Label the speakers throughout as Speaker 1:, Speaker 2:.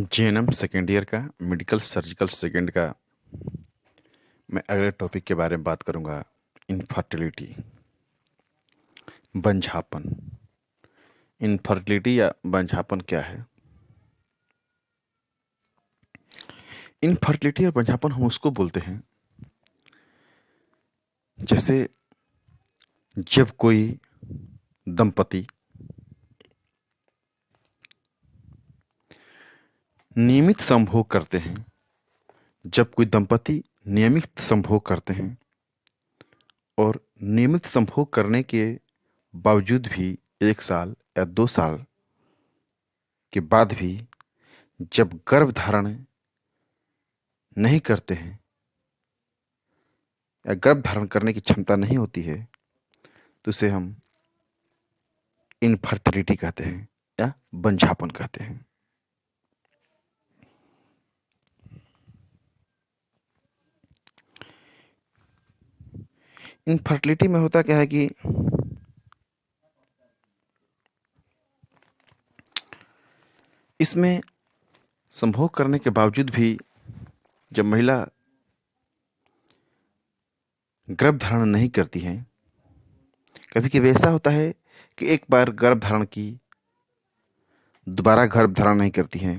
Speaker 1: JNM second year का medical surgical second का मैं अगले टॉपिक के बारे में बात करूंगा। इनफर्टिलिटी, बंझापन। इनफर्टिलिटी या बंझापन क्या है? इनफर्टिलिटी और बंझापन हम उसको बोलते हैं जैसे जब कोई दंपति नियमित संभोग करते हैं, जब कोई दंपति नियमित संभोग करते हैं और नियमित संभोग करने के बावजूद भी 1 साल या 2 साल के बाद भी जब गर्भ धारण नहीं करते हैं या गर्भ धारण करने की क्षमता नहीं होती है, तो उसे हम इनफर्टिलिटी कहते हैं या बंझापन कहते हैं। इनफर्टिलिटी में होता क्या है कि इसमें संभोग करने के बावजूद भी जब महिला गर्भ धारण नहीं करती हैं, कभी कभी ऐसा होता है कि एक बार गर्भ धारण की, दोबारा गर्भ धारण नहीं करती हैं।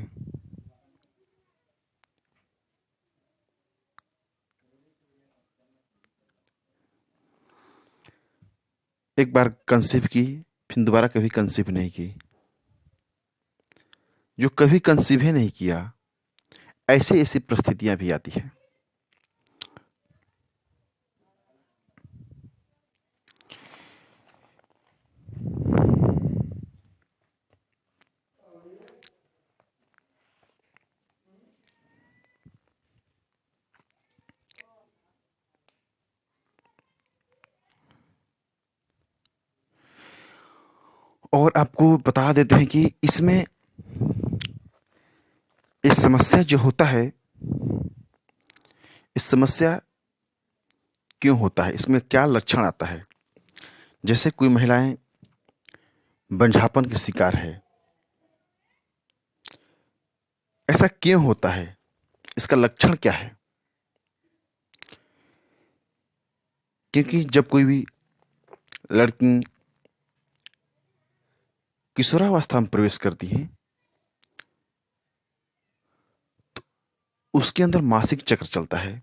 Speaker 1: एक बार कंसीव की, फिर दोबारा कभी कंसीव नहीं की। जो कभी कंसीव ही नहीं किया, ऐसी ऐसी परिस्थितियां भी आती हैं। और आपको बता देते हैं कि इसमें इस समस्या जो होता है, इस समस्या क्यों होता है, इसमें क्या लक्षण आता है। जैसे कोई महिलाएं बंझापन की शिकार है, ऐसा क्यों होता है, इसका लक्षण क्या है? क्योंकि जब कोई भी लड़की किशोरावस्था में प्रवेश करती है तो उसके अंदर मासिक चक्र चलता है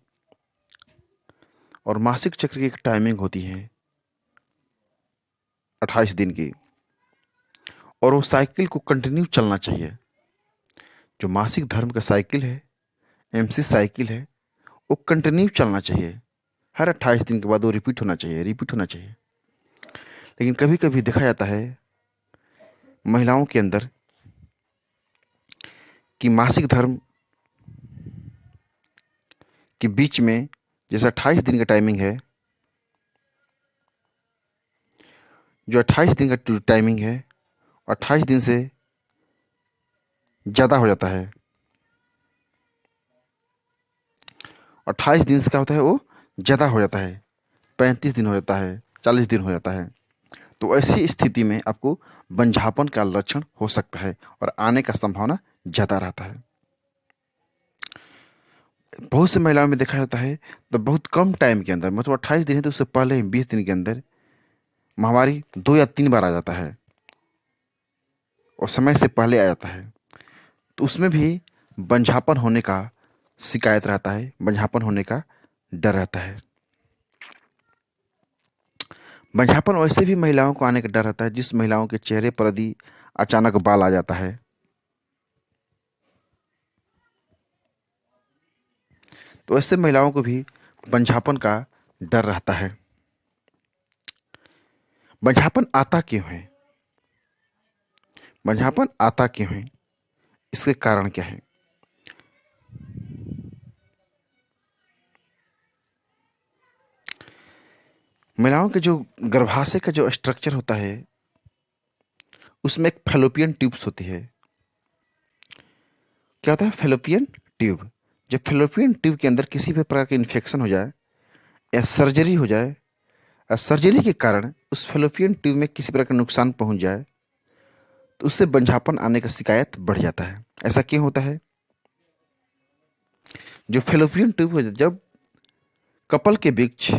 Speaker 1: और मासिक चक्र की एक टाइमिंग होती है 28 दिन की, और वो साइकिल को कंटिन्यू चलना चाहिए। जो मासिक धर्म का साइकिल है, एमसी साइकिल है, वो कंटिन्यू चलना चाहिए। हर 28 दिन के बाद वो रिपीट होना चाहिए। लेकिन कभी कभी देखा जाता है महिलाओं के अंदर कि मासिक धर्म के बीच में, जैसे 28 दिन का टाइमिंग है, जो 28 दिन का टाइमिंग है, 28 दिन से ज़्यादा हो जाता है। 28 दिन से क्या होता है, वो ज़्यादा हो जाता है, 35 दिन हो जाता है, 40 दिन हो जाता है। तो ऐसी स्थिति में आपको बंझापन का लक्षण हो सकता है और आने का संभावना ज़्यादा रहता है। बहुत सी महिलाओं में देखा जाता है तो बहुत कम टाइम के अंदर, मतलब 28 दिन है तो उससे पहले ही 20 दिन के अंदर महामारी 2 या 3 बार आ जाता है और समय से पहले आ जाता है। तो उसमें भी बंझापन होने का शिकायत रहता है, बंझापन होने का डर रहता है। बंझापन वैसे भी महिलाओं को आने का डर रहता है जिस महिलाओं के चेहरे पर यदि अचानक बाल आ जाता है, तो ऐसे महिलाओं को भी बंझापन का डर रहता है। बंझापन आता क्यों है, बंझापन आता क्यों है, इसके कारण क्या है? महिलाओं के जो गर्भाशय का जो स्ट्रक्चर होता है, उसमें एक फैलोपियन ट्यूब्स होती है। क्या होता है? Fallopian tube. जब फैलोपियन ट्यूब के अंदर किसी भी प्रकार का इन्फेक्शन हो जाए या सर्जरी हो जाए, या सर्जरी के कारण उस फैलोपियन ट्यूब में किसी प्रकार का नुकसान पहुंच जाए, तो उससे बंझापन आने का शिकायत बढ़ जाता है। ऐसा क्यों होता है? जो फेलोपियन ट्यूब है, जब कपल के बीच,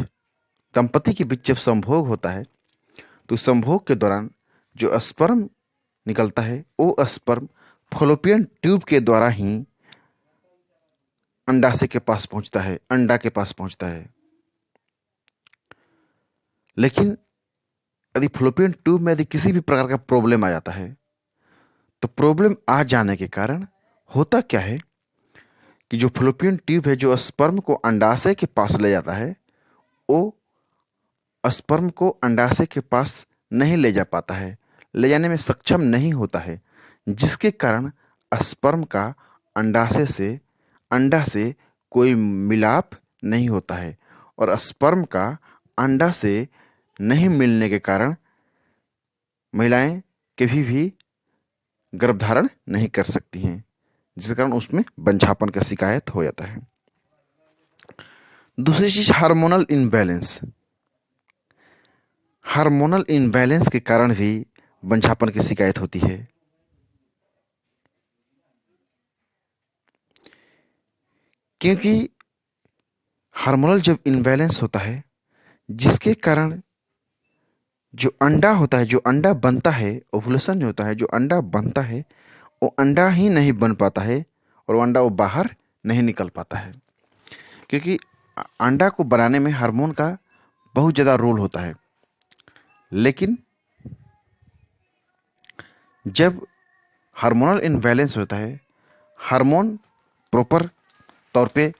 Speaker 1: दंपति के बीच जब संभोग होता है तो संभोग के दौरान जो स्पर्म निकलता है वो स्पर्म फेलोपियन ट्यूब के द्वारा ही अंडाशय के पास पहुंचता है, अंडा के पास पहुंचता है। लेकिन यदि फेलोपियन ट्यूब में यदि किसी भी प्रकार का प्रॉब्लम आ जाता है तो प्रॉब्लम आ जाने के कारण होता क्या है कि जो फेलोपियन ट्यूब है जो स्पर्म को अंडाशय के पास ले जाता है वो स्पर्म को अंडाशय के पास नहीं ले जा पाता है, ले जाने में सक्षम नहीं होता है, जिसके कारण स्पर्म का अंडाशय से अंडा से कोई मिलाप नहीं होता है और स्पर्म का अंडा से नहीं मिलने के कारण महिलाएं कभी भी गर्भधारण नहीं कर सकती हैं, जिसके कारण उसमें बंझापन का शिकायत हो जाता है। दूसरी चीज हार्मोनल इनबैलेंस। हार्मोनल इनबैलेंस के कारण भी बंझापन की शिकायत होती है। क्योंकि हार्मोनल जब इनबैलेंस होता है जिसके कारण जो अंडा होता है, जो अंडा बनता है, ओवुलेशन जो होता है, जो अंडा बनता है वो अंडा ही नहीं बन पाता है और वो अंडा वो बाहर नहीं निकल पाता है। क्योंकि अंडा को बनाने में हार्मोन का बहुत ज़्यादा रोल होता है। लेकिन जब हार्मोनल इनबैलेंस होता है, हार्मोन प्रॉपर तौर पे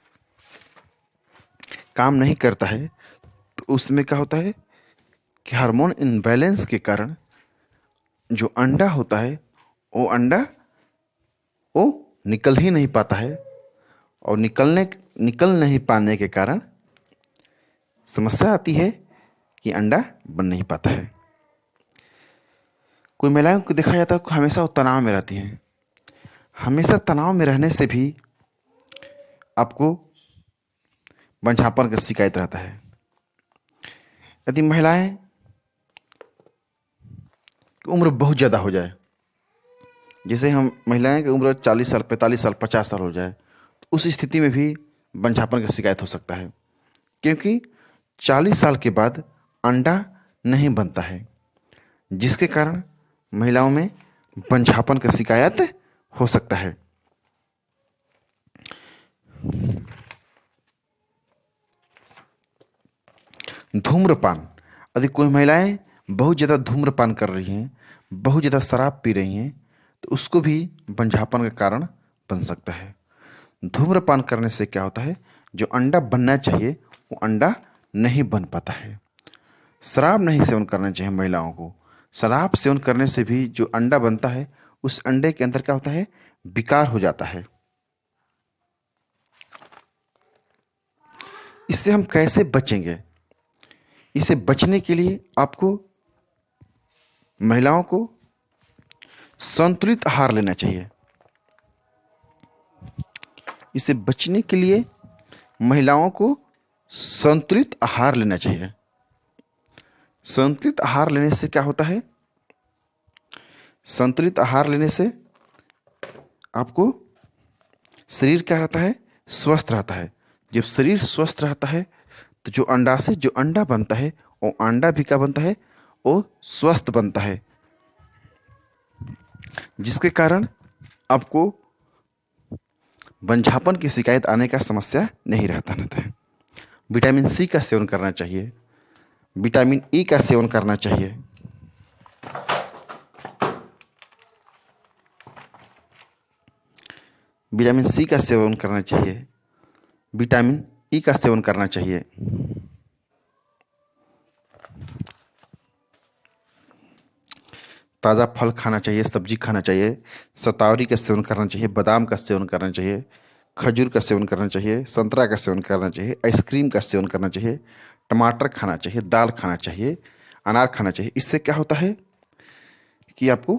Speaker 1: काम नहीं करता है, तो उसमें क्या होता है कि हार्मोन इनबैलेंस के कारण जो अंडा होता है वो अंडा वो निकल ही नहीं पाता है और निकल नहीं पाने के कारण समस्या आती है कि अंडा बन नहीं पाता है। कोई महिलाओं को देखा जाता है कि हमेशा वो तनाव में रहती हैं। हमेशा तनाव में रहने से भी आपको बंझापन का शिकायत रहता है। यदि महिलाएं की उम्र बहुत ज़्यादा हो जाए, जैसे हम महिलाएं की उम्र 40 साल, 45 साल, 50 साल हो जाए, तो उस स्थिति में भी बंझापन का शिकायत हो सकता है। क्योंकि 40 साल के बाद अंडा नहीं बनता है, जिसके कारण महिलाओं में बंझापन का शिकायत हो सकता है। धूम्रपान। यदि कोई महिलाएं बहुत ज़्यादा धूम्रपान कर रही हैं, बहुत ज़्यादा शराब पी रही हैं, तो उसको भी बंझापन का कारण बन सकता है। धूम्रपान करने से क्या होता है, जो अंडा बनना चाहिए वो अंडा नहीं बन पाता है। शराब नहीं सेवन करना चाहिए महिलाओं को। शराब सेवन करने से भी जो अंडा बनता है उस अंडे के अंदर क्या होता है, विकार हो जाता है। इससे हम कैसे बचेंगे? इसे बचने के लिए आपको महिलाओं को संतुलित आहार लेना चाहिए। इसे बचने के लिए महिलाओं को संतुलित आहार लेना चाहिए। संतुलित आहार लेने से क्या होता है, संतुलित आहार लेने से आपको शरीर क्या रहता है, स्वस्थ रहता है। जब शरीर स्वस्थ रहता है तो जो अंडा से जो अंडा बनता है वो अंडा भी क्या बनता है, वो स्वस्थ बनता है, जिसके कारण आपको बंझापन की शिकायत आने का समस्या नहीं रहता है। विटामिन सी का सेवन करना चाहिए, विटामिन ई का सेवन करना चाहिए। विटामिन सी का सेवन करना चाहिए, विटामिन ई का सेवन करना चाहिए। ताज़ा फल खाना चाहिए, सब्जी खाना चाहिए, शतावरी का सेवन करना चाहिए, बादाम का सेवन करना चाहिए, खजूर का सेवन करना चाहिए, संतरा का सेवन करना चाहिए, आइसक्रीम का सेवन करना चाहिए, टमाटर खाना चाहिए, दाल खाना चाहिए, अनार खाना चाहिए। इससे क्या होता है कि आपको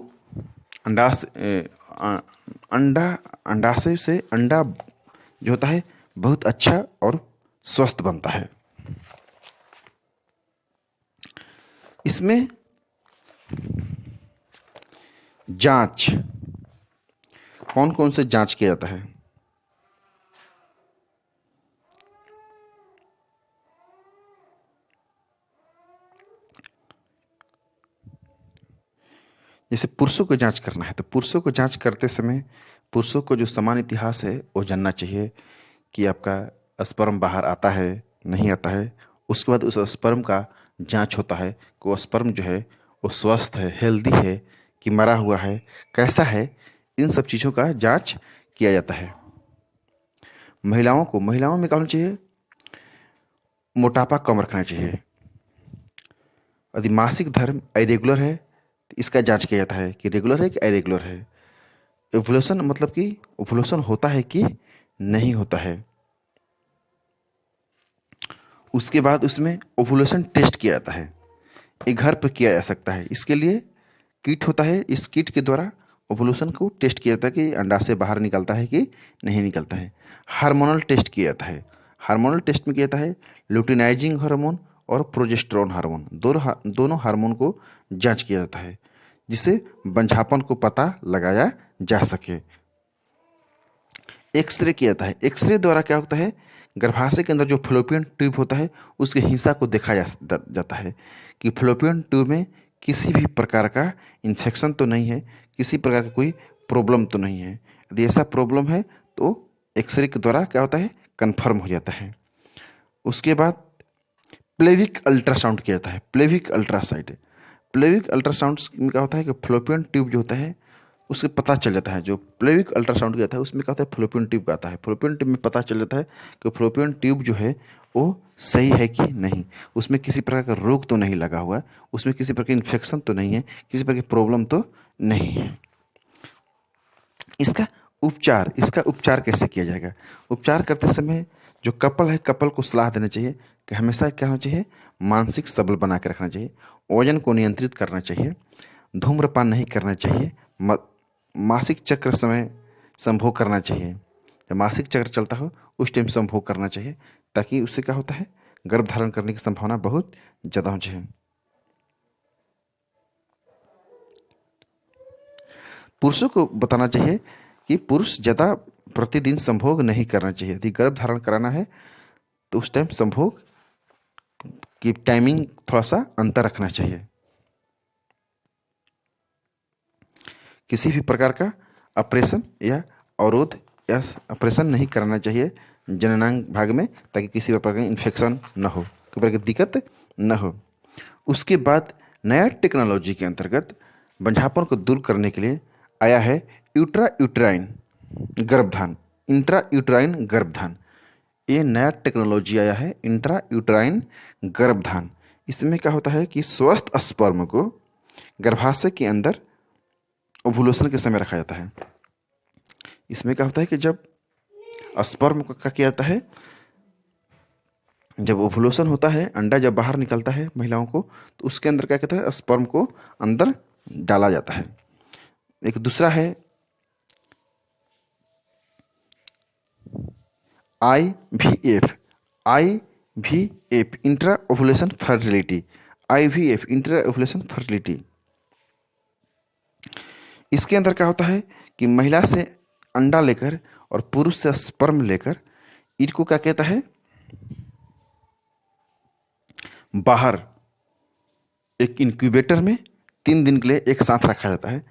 Speaker 1: अंडाशय से अंडा जो होता है बहुत अच्छा और स्वस्थ बनता है। इसमें जांच, कौन कौन से जांच किया जाता है? जैसे पुरुषों को जांच करना है तो पुरुषों को जांच करते समय पुरुषों को जो समान इतिहास है वो जानना चाहिए कि आपका स्पर्म बाहर आता है नहीं आता है। उसके बाद उस स्पर्म का जांच होता है कि वो स्पर्म जो है वो स्वस्थ है, हेल्दी है कि मरा हुआ है, कैसा है। इन सब चीज़ों का जांच किया जाता है। महिलाओं में क्या होना चाहिए? मोटापा कम रखना चाहिए। यदि मासिक धर्म इरेगुलर है तो इसका जांच किया जाता है कि रेगुलर है कि इरेगुलर है। ओवुलेशन मतलब कि ओवुलेशन होता है कि नहीं होता है। उसके बाद उसमें ओवुलेशन टेस्ट किया जाता है। ये घर पर किया जा सकता है। इसके लिए किट होता है। इस किट के द्वारा ओवुलेशन को टेस्ट किया जाता है कि अंडाशय बाहर निकलता है कि नहीं निकलता है। हार्मोनल टेस्ट किया जाता है। हार्मोनल टेस्ट में किया जाता है लुटिनाइजिंग हार्मोन और प्रोजेस्टेरोन हार्मोन, दोनों हार्मोन को जांच किया जाता है जिससे बंझापन को पता लगाया जा सके। एक्सरे किया जाता है। एक्सरे द्वारा क्या होता है, गर्भाशय के अंदर जो फ्लोपियन ट्यूब होता है उसके हिस्सा को देखा जाता है कि फ्लोपियन ट्यूब में किसी भी प्रकार का इन्फेक्शन तो नहीं है, किसी प्रकार का कोई प्रॉब्लम तो नहीं है। यदि ऐसा प्रॉब्लम है तो एक्सरे के द्वारा क्या होता है, कन्फर्म हो जाता है। उसके बाद प्लेविक अल्ट्रासाउंड किया जाता है। प्लेविक अल्ट्रासाउंड में क्या होता है कि फ्लोपियन ट्यूब जो होता है उससे पता चल जाता है। जो प्लेविक अल्ट्रासाउंड किया जाता है उसमें क्या होता है, फ्लोपियन ट्यूब का आता है। फ्लोपियन ट्यूब में पता चल जाता है कि फ्लोपियन ट्यूब जो है वो सही है कि नहीं, उसमें किसी प्रकार का रोग तो नहीं लगा हुआ, उसमें किसी प्रकार की इन्फेक्शन तो नहीं है, किसी प्रकार की प्रॉब्लम तो नहीं है। इसका उपचार कैसे किया जाएगा? उपचार करते समय जो कपल है, कपल को सलाह देना चाहिए कि हमेशा क्या होना चाहिए, मानसिक सबल बना के रखना चाहिए, वजन को नियंत्रित करना चाहिए, धूम्रपान नहीं करना चाहिए, मासिक चक्र समय संभोग करना चाहिए। जब मासिक चक्र चलता हो उस टाइम संभोग करना चाहिए, ताकि उससे क्या होता है, गर्भ धारण करने की संभावना बहुत ज़्यादा हो जाए। पुरुषों को बताना चाहिए कि पुरुष ज़्यादा प्रतिदिन संभोग नहीं करना चाहिए। यदि गर्भ धारण कराना है तो उस टाइम संभोग की टाइमिंग थोड़ा सा अंतर रखना चाहिए। किसी भी प्रकार का ऑपरेशन या अवरोध या ऑपरेशन नहीं कराना चाहिए जननांग भाग में, ताकि किसी प्रकार का इन्फेक्शन न हो, किसी प्रकार की दिक्कत न हो। उसके बाद नया टेक्नोलॉजी के अंतर्गत बंझापन को दूर करने के लिए आया है इंट्रा यूट्राइन गर्भधान। ये नया टेक्नोलॉजी आया है, इंट्रा यूट्राइन गर्भधान। इसमें क्या होता है कि स्वस्थ स्पर्म को गर्भाशय के अंदर ओवुलेशन के समय रखा जाता है। इसमें क्या होता है कि जब स्पर्म को क्या किया जाता है, जब ओवुलेशन होता है, अंडा जब बाहर निकलता है महिलाओं को, तो उसके अंदर क्या कहता है, स्पर्म को अंदर डाला जाता है। एक दूसरा है IVF intra ovulation fertility. IVF intra ovulation fertility, इसके अंदर क्या होता है कि महिला से अंडा लेकर और पुरुष से स्पर्म लेकर इनको क्या कहता है, बाहर एक इंक्यूबेटर में 3 दिन के लिए एक साथ रखा जाता है।